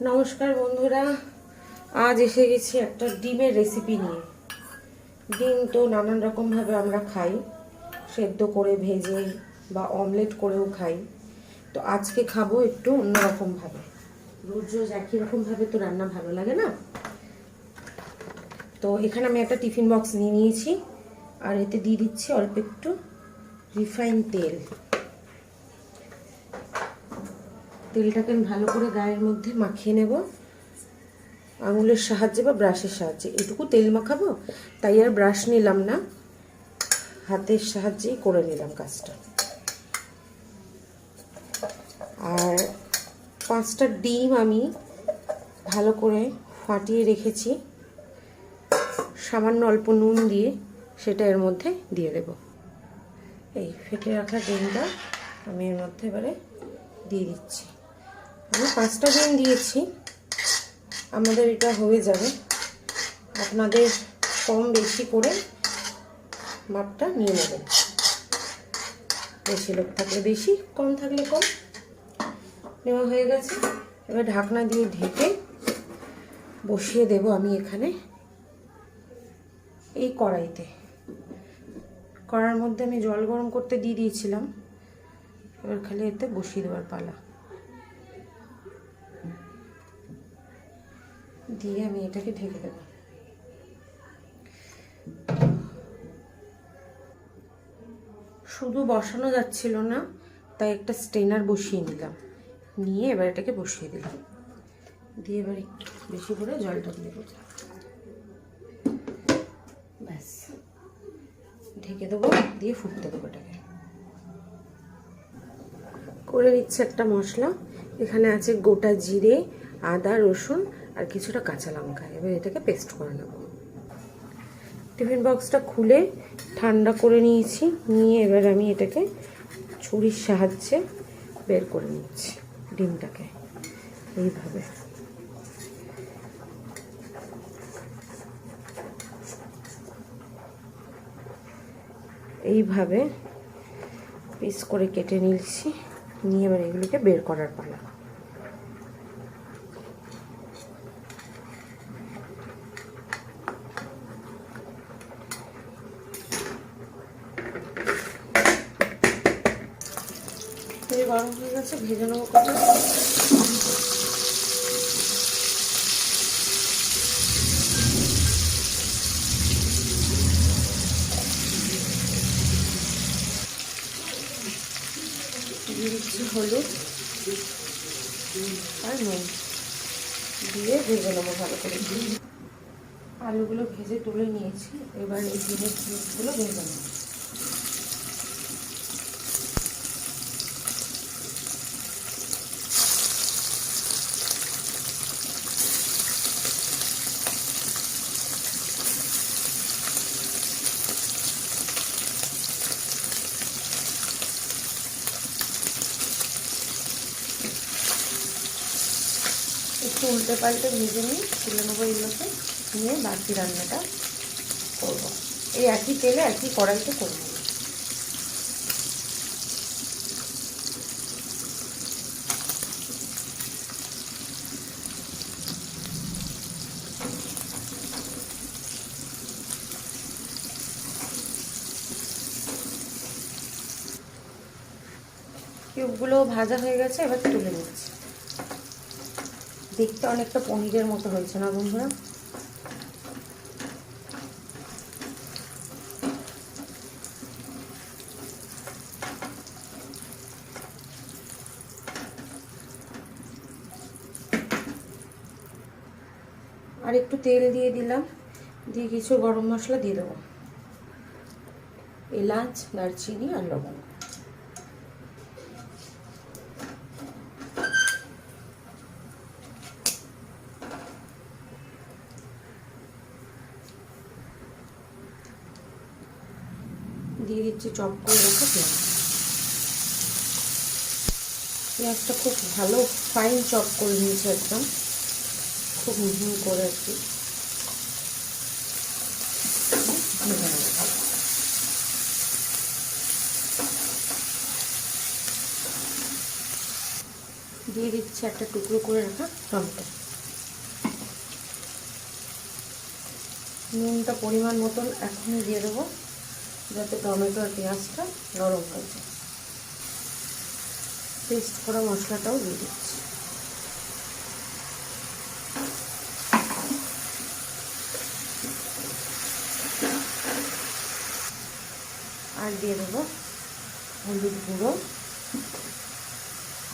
নমস্কার বন্ধুরা, আজ এসে গেছি একটা ডিমের রেসিপি নিয়ে। ডিম তো নানান রকমভাবে আমরা খাই, সেদ্ধ করে, ভেজে বা অমলেট করেও খাই। তো আজকে খাবো একটু অন্যরকমভাবে। রোজ রোজ একই রকমভাবে তো রান্না ভালো লাগে না। তো এখানে আমি একটা টিফিন বক্স নিয়ে নিয়েছি, আর এতে দিয়ে দিচ্ছি অল্প একটু রিফাইন তেল। তেলটাকে আমি ভালো করে গায়ের মধ্যে মাখিয়ে নেব আঙুলের সাহায্যে বা ব্রাশের সাহায্যে। এটুকু তেল মাখাবো, তাই আর ব্রাশ নিলাম না, হাতের সাহায্যেই করে নিলাম কাজটা। আর 5টা ডিম আমি ভালো করে ফাটিয়ে রেখেছি, সামান্য অল্প নুন দিয়ে সেটা এর মধ্যে দিয়ে দেব। এই ফেটে রাখা ডিমটা আমি এর মধ্যে এবারে দিয়ে দিচ্ছি। আমি 5টা ডিম দিয়েছি, আমাদের এটা হয়ে যাবে। আপনাদের কম বেশি করে মাপটা নিয়ে নেবেন, বেশি লোক থাকলে বেশি, কম থাকলে কম। নেওয়া হয়ে গেছে, এবার ঢাকনা দিয়ে ঢেকে বসিয়ে দেব আমি এখানে এই কড়াইতে। কড়ার মধ্যে আমি জল গরম করতে দিয়ে দিয়েছিলাম, এবার খালি এতে বসিয়ে দেওয়ার পালা। দিয়ে আমি এটাকে ঢেকে দেব। শুধু বসানো যাচ্ছিল না, তাই একটা স্ট্রেনার বসিয়ে নিলাম, নিয়ে এবার এটাকে বসিয়ে দিলাম। দিয়ে এবার একটু বেশি করে জলটা দিয়ে দেবো, ব্যাস ঢেকে দেবো, দিয়ে ফুটতে দেবো। এটাকে করে নিচ্ছে একটা মশলা। এখানে আছে গোটা জিরে, আদা, রসুন আর কিছুটা কাঁচা লঙ্কা। এবার এটাকে পেস্ট করে নেব। টিফিন বক্সটা খুলে ঠান্ডা করে নিয়েছি, নিয়ে এবার আমি এটাকে ছুরির সাহায্যে বের করে নিচ্ছি ডিমটাকে। এইভাবে এইভাবে পিস করে কেটে নিচ্ছি, নিয়ে এবার এগুলোকে বের করার পালা। গরম হয়ে গেছে, ভেজে নেবো কটা। দিয়ে দিচ্ছি হলুদ আর নুন, দিয়ে ভেজে নেবো ভালো করে। আলুগুলো ভেজে তুলে নিয়েছি, এবার এই ডিমের পিসগুলো ভেজে নেব। একটু উল্টে পাল্টে ভেজে নিই, তুলে নেবো এগুলোকে, নিয়ে বাকি রান্নাটা করবো। এই একই তেলে একই কড়াইতে করবো। কিউবগুলো ভাজা হয়ে গেছে, এবার তুলে নিচ্ছি। দেখতে অনেকটা পনিরের মতো হয়েছে না বন্ধুরা? আর একটু তেল দিয়ে দিলাম, দিয়ে কিছু গরম মশলা দিয়ে দেবো, এলাচ, দারচিনি আর লবঙ্গ। দিয়ে দিচ্ছি চপ করে রাখা পেঁয়াজ। পেঁয়াজটা খুব ভালো ফাইন চপ করে নিয়েছি, একদম খুব মিহি করে আর কি। দিয়ে দিচ্ছি একটা টুকরো করে রাখা টমেটো। নুনটা পরিমাণ মতন এখনই দিয়ে দেবো, যাতে টমেটো আর পেঁয়াজটা নরম হয়ে যায়। পেস্ট করা মশলাটাও দিয়ে দিচ্ছি। আর দিয়ে দেবো হলুদ গুঁড়ো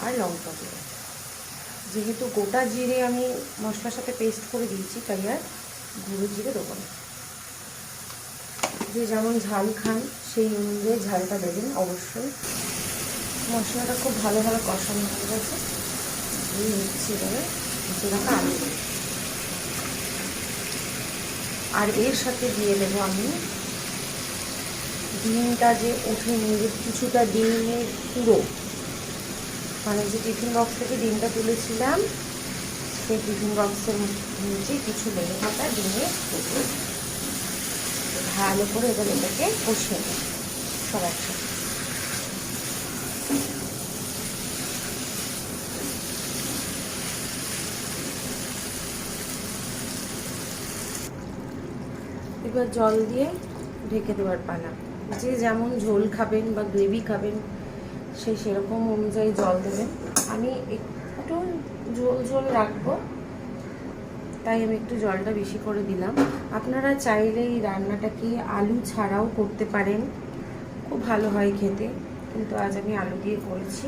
আর লঙ্কা গুঁড়ো। যেহেতু গোটা জিরে আমি মশলার সাথে পেস্ট করে দিয়েছি, তাই আর গুঁড়ো জিরে দেবো না। যে যেমন ঝাল খান সেই অনুযায়ী ঝালটা দেবেন অবশ্যই। মশলাটা খুব ভালোভাবে কষানো হয়ে গেছে। এই হচ্ছে এবারে ভেজে রাখা আলু, আর এর সাথে দিয়ে দেবো আমি ডিমটা যে উঠে নিয়ে কিছুটা ডিমের পুরো, মানে যে টিফিন বক্স থেকে ডিমটা তুলেছিলাম সেই টিফিন বক্সের নিচে কিছু লেগে থাকা ডিমের পুরো ভালো করে এবার এটাকে কষিয়ে নেব সব একসাথে। এবার জল দিয়ে ঢেকে দেওয়ার পালা। যে যেমন ঝোল খাবেন বা গ্রেভি খাবেন সেই সেরকম অনুযায়ী জল দেবেন। আমি একটু ঝোল ঝোল রাখবো, তাই আমি একটু জলটা বেশি করে দিলাম। আপনারা চাইলে এই রান্নাটাকে আলু ছাড়াও করতে পারেন, খুব ভালো হয় খেতে, কিন্তু আজ আমি আলু দিয়ে করেছি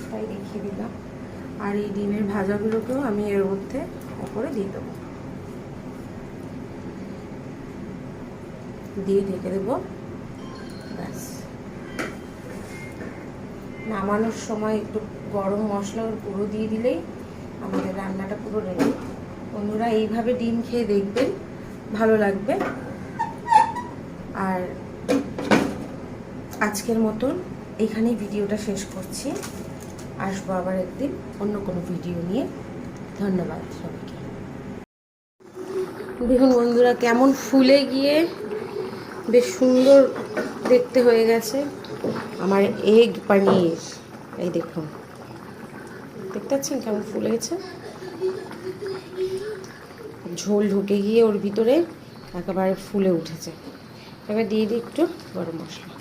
তাই দেখিয়ে দিলাম। আর এই ডিমের ভাজাগুলোকেও আমি এর মধ্যে উপরে দিয়ে দেবো, দিয়ে ঢেকে দেবো। ব্যাস, নামানোর সময় একটু গরম মশলার গুঁড়ো দিয়ে দিলেই আমাদের রান্নাটা পুরো রেডি। বন্ধুরা এইভাবে ডিম খেয়ে দেখবেন, ভালো লাগবে। আর আজকের মতন এখানেই ভিডিওটা শেষ করছি। আসবো আবার একদিন অন্য কোনো ভিডিও নিয়ে। ধন্যবাদ সবাইকে। দেখুন বন্ধুরা কেমন ফুলে গিয়ে বেশ সুন্দর দেখতে হয়ে গেছে আমার এগ পানির। এই দেখুন, দেখতে পাচ্ছেন কেমন ফুলে গেছে, ঝোল ঢুকে গিয়ে ওর ভিতরে একেবারে ফুলে উঠেছে। এবার দিয়ে দিই একটু গরম মশলা।